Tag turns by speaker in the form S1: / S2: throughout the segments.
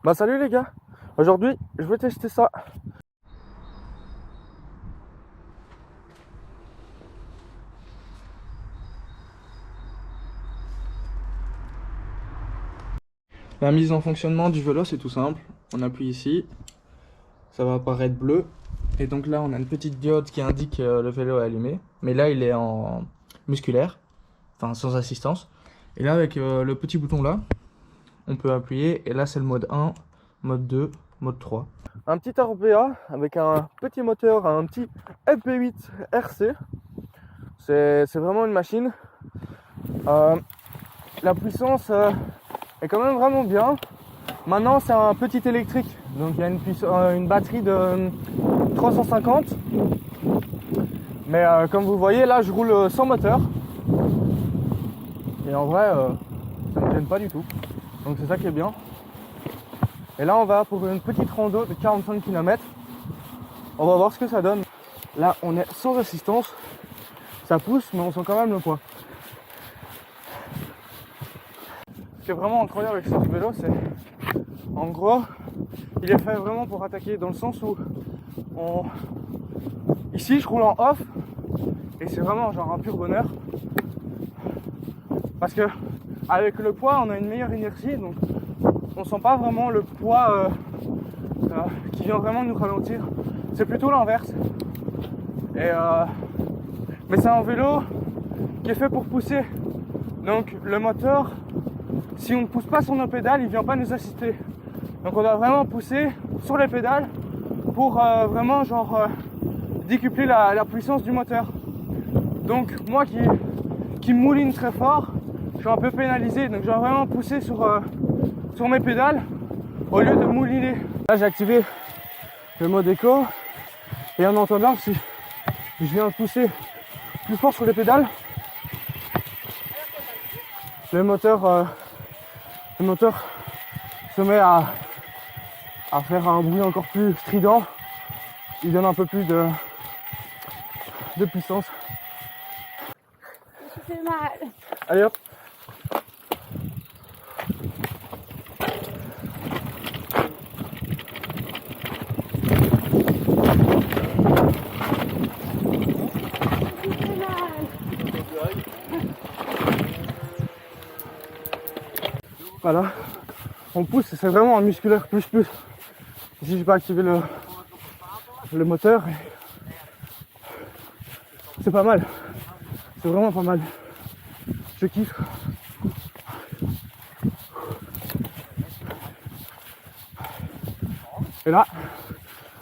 S1: Bah salut les gars, aujourd'hui je vais tester ça. La mise en fonctionnement du vélo c'est tout simple, on appuie ici, ça va apparaître bleu. Et donc là on a une petite diode qui indique que le vélo est allumé. Mais là il est en musculaire, enfin sans assistance. Et là avec le petit bouton là, on peut appuyer et là c'est le mode 1, mode 2, mode 3. Un petit RPA avec un petit moteur, un petit FP8 RC. C'est vraiment une machine. La puissance est quand même vraiment bien. Maintenant c'est un petit électrique, donc il y a une batterie de 350. Mais comme vous voyez là je roule sans moteur. Et en vrai ça me gêne pas du tout. Donc c'est ça qui est bien. Et là on va pour une petite rando de 45 km. On va voir ce que ça donne. Là on est sans assistance. Ça pousse mais on sent quand même le poids. Ce qui est vraiment incroyable avec ce vélo, c'est en gros il est fait vraiment pour attaquer, dans le sens où ici je roule en off et c'est vraiment genre un pur bonheur parce que avec le poids on a une meilleure inertie, donc on sent pas vraiment le poids qui vient vraiment nous ralentir. C'est plutôt l'inverse. Mais c'est un vélo qui est fait pour pousser, donc le moteur, si on ne pousse pas sur nos pédales, il vient pas nous assister. Donc on doit vraiment pousser sur les pédales pour vraiment décupler la puissance du moteur. Donc moi qui mouline très fort, je suis un peu pénalisé, donc je dois vraiment pousser sur mes pédales au lieu de mouliner. Là j'ai activé le mode éco et on entend bien que si je viens pousser plus fort sur les pédales, le moteur se met à faire un bruit encore plus strident. Il donne un peu plus de puissance.
S2: Ça fait mal.
S1: Allez hop. Voilà, on pousse, c'est vraiment un musculaire plus. Ici j'ai pas activé le moteur. C'est pas mal, c'est vraiment pas mal. Je kiffe. Et là,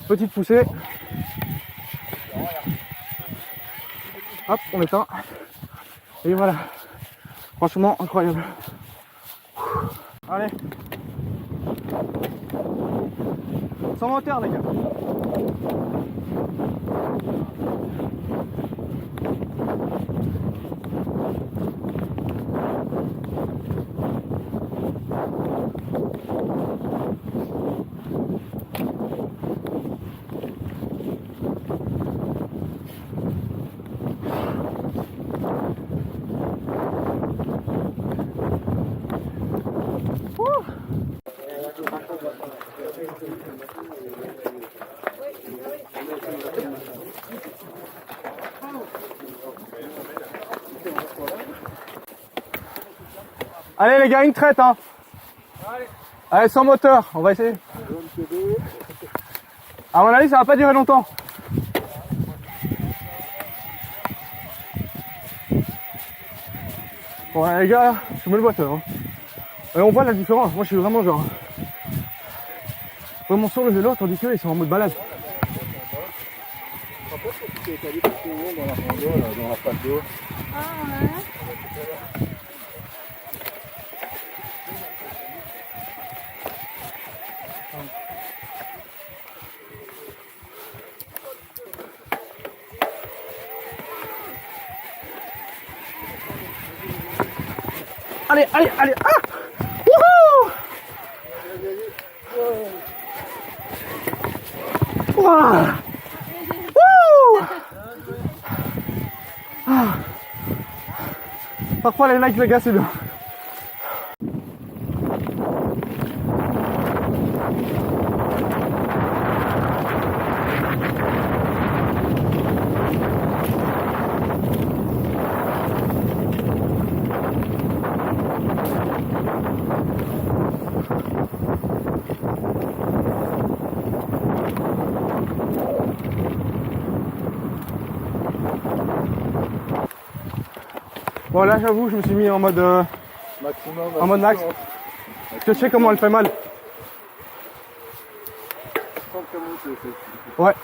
S1: petite poussée. Hop, on éteint. Et voilà, franchement incroyable. Allez, sans moteur les gars. Allez les gars, une traite hein. Allez, sans moteur, on va essayer. À mon avis ça va pas durer longtemps. Bon là, les gars, je mets le moteur hein. Et on voit la différence, moi je suis vraiment vraiment sur le vélo, tandis qu'eux ils sont en mode balade.
S3: Dans la rando, dans la plaque d'eau.
S2: Ah ouais.
S1: Allez, ah! Wouhou! Ouah! Wouh! Ah. Parfois les likes les gars c'est bien. Bon là j'avoue je me suis mis en mode
S3: Maximum.
S1: en mode max. Parce que je sais comment elle fait mal. Ouais.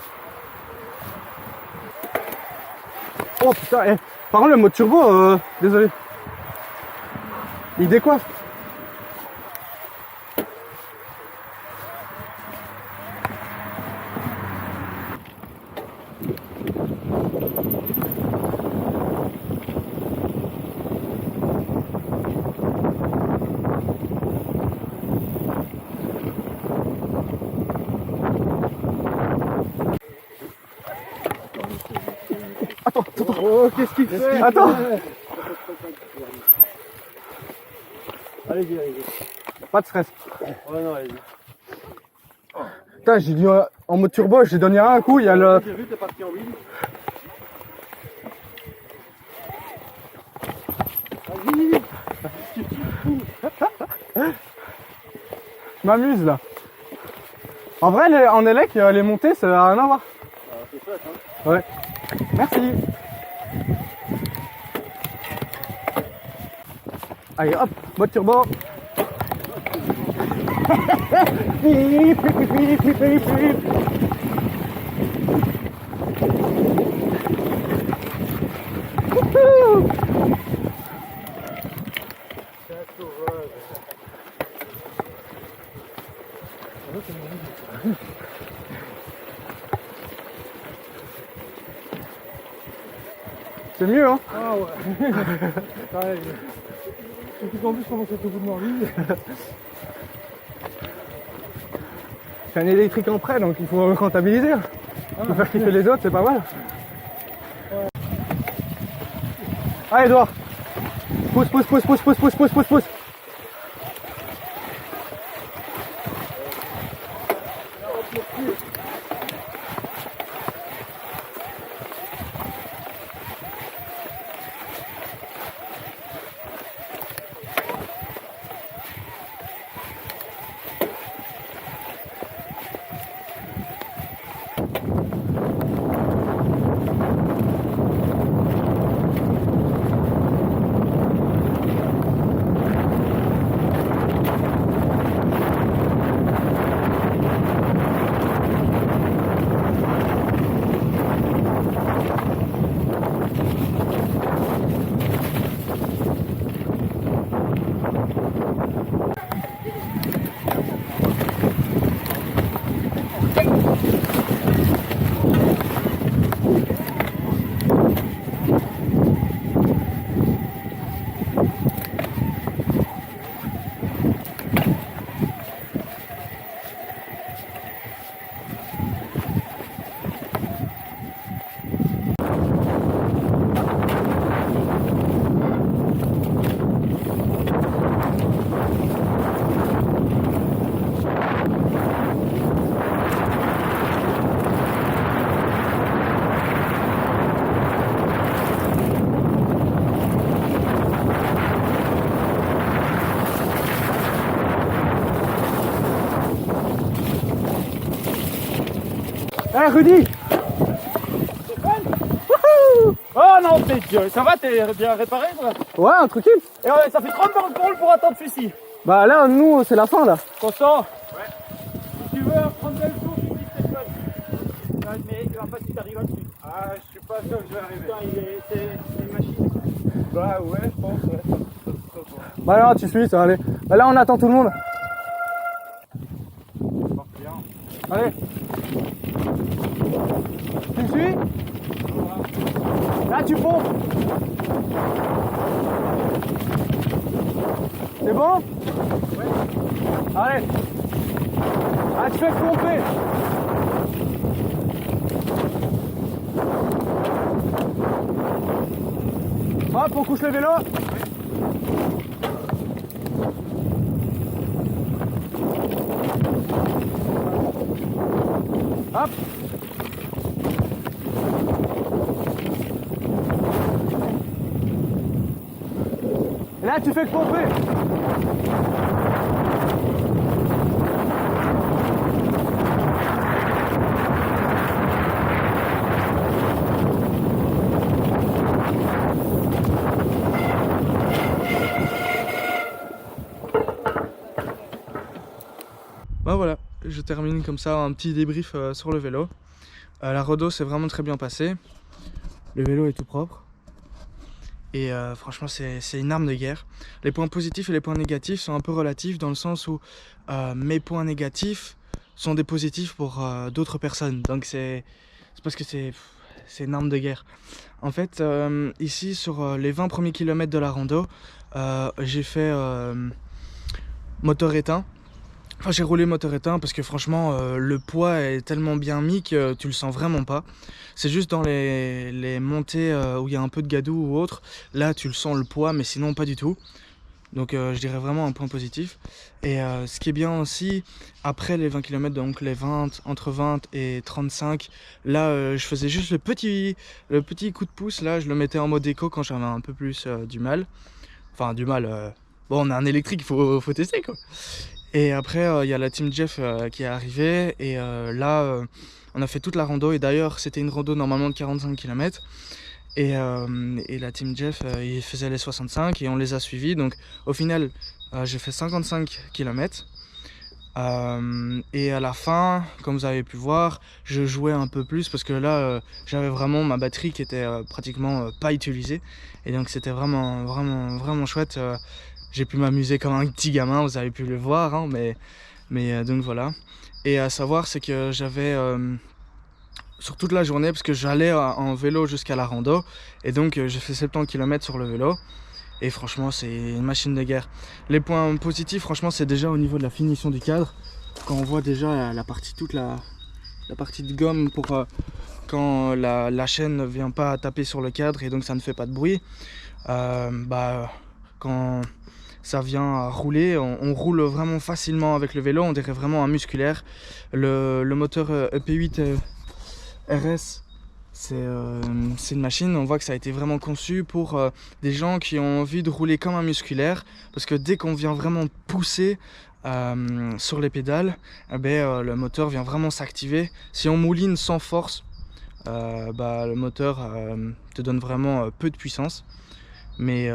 S1: Oh putain, par contre le mode turbo, désolé. Il décoiffe. Attends.
S3: Oh, qu'est-ce qu'il fait?
S1: Attends.
S3: Allez-y.
S1: Pas de stress.
S3: Ouais, non, allez-y.
S1: Putain, j'ai dit en mode turbo, j'ai donné un coup, il y a le...
S3: J'ai vu, t'es parti en ville.
S1: Je m'amuse là. En vrai, en élec, les montées, ça n'a rien à voir.
S3: C'est chouette, hein.
S1: Ouais. Merci. Allez, hop, mode turbo. C'est mieux, hein?
S3: Ah ouais. Pareil. Surtout qu'en plus, comment c'est au bout de ma vie.
S1: C'est un électrique en prêt, donc il faut rentabiliser. Il faut faire kiffer les autres, c'est pas mal. Ouais. Allez, Edouard. Pousse. Eh Rudy!
S3: Oh non, ça va, t'es bien réparé toi?
S1: Ouais, un truc.
S3: Et ça fait 30 bornes pour attendre celui-ci.
S1: Bah là, nous, c'est la fin là.
S3: Constant? Ouais. Si tu veux prendre le tour, tu dis Stéphane. Ouais, mais il va pas si t'arrives là-dessus. Ah, je suis pas sûr que je vais arriver. Putain, c'est une machine. Bah ouais, je pense, ouais.
S1: Bah non, tu suis, ça va aller. Bah là, on attend tout le monde. Allez. Tu me suis? Là, tu pompes. C'est bon? Ouais. Allez. Ah, tu fais pomper. Hop, on couche le vélo. Hop. Et là, tu fais que pomper. Bah voilà, je termine comme ça un petit débrief sur le vélo. La rando s'est vraiment très bien passée. Le vélo est tout propre. Et franchement, c'est une arme de guerre. Les points positifs et les points négatifs sont un peu relatifs dans le sens où mes points négatifs sont des positifs pour d'autres personnes. Donc c'est parce que c'est une arme de guerre. En fait, ici, sur les 20 premiers kilomètres de la rando, j'ai fait moteur éteint. Enfin, j'ai roulé moteur éteint parce que franchement, le poids est tellement bien mis que tu le sens vraiment pas. C'est juste dans les montées où il y a un peu de gadou ou autre, là tu le sens le poids, mais sinon pas du tout. Donc je dirais vraiment un point positif. Et ce qui est bien aussi, après les 20 km, donc les 20, entre 20 et 35, là je faisais juste le petit coup de pouce, là je le mettais en mode éco quand j'avais un peu plus du mal. Enfin du mal, bon on a un électrique, il faut tester quoi. Et après, il y a la team Jeff qui est arrivée et là, on a fait toute la rando. Et d'ailleurs, c'était une rando normalement de 45 km. Et la team Jeff, il faisait les 65 et on les a suivis. Donc au final, j'ai fait 55 km. Et à la fin, comme vous avez pu voir, je jouais un peu plus parce que là, j'avais vraiment ma batterie qui était pratiquement pas utilisée. Et donc c'était vraiment chouette. J'ai pu m'amuser comme un petit gamin, vous avez pu le voir, hein, mais donc voilà. Et à savoir, c'est que j'avais sur toute la journée, parce que j'allais en vélo jusqu'à la rando, et donc j'ai fait 70 km sur le vélo. Et franchement, c'est une machine de guerre. Les points positifs, franchement, c'est déjà au niveau de la finition du cadre. Quand on voit déjà la partie, toute la partie de gomme pour quand la chaîne ne vient pas taper sur le cadre et donc ça ne fait pas de bruit. Quand ça vient à rouler, on roule vraiment facilement avec le vélo, on dirait vraiment un musculaire. Le moteur EP8 RS, c'est une machine, on voit que ça a été vraiment conçu pour des gens qui ont envie de rouler comme un musculaire, parce que dès qu'on vient vraiment pousser sur les pédales, le moteur vient vraiment s'activer. Si on mouline sans force, le moteur te donne vraiment peu de puissance. Mais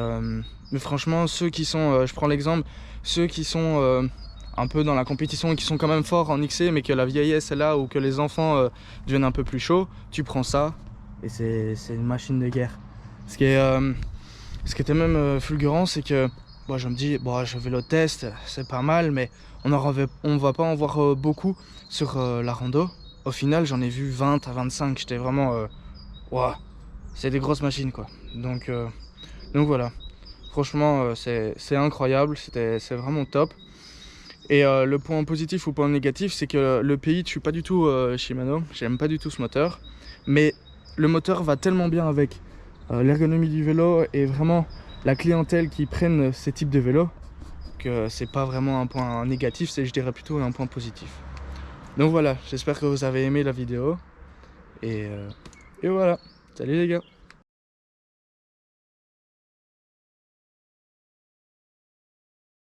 S1: franchement, ceux qui sont, je prends l'exemple, ceux qui sont un peu dans la compétition et qui sont quand même forts en XC, mais que la vieillesse est là ou que les enfants deviennent un peu plus chauds, tu prends ça et c'est une machine de guerre. Ce qui était même fulgurant, c'est que je me dis, je vais le test, c'est pas mal, mais on va pas en voir beaucoup sur la rando. Au final, j'en ai vu 20 à 25, j'étais vraiment, c'est des grosses machines quoi. Donc voilà, franchement c'est incroyable, c'est vraiment top. Et le point positif ou point négatif, c'est que le pays, je suis pas du tout Shimano, j'aime pas du tout ce moteur. Mais le moteur va tellement bien avec l'ergonomie du vélo et vraiment la clientèle qui prennent ces types de vélos que c'est pas vraiment un point négatif, c'est je dirais plutôt un point positif. Donc voilà, j'espère que vous avez aimé la vidéo et voilà, salut les gars.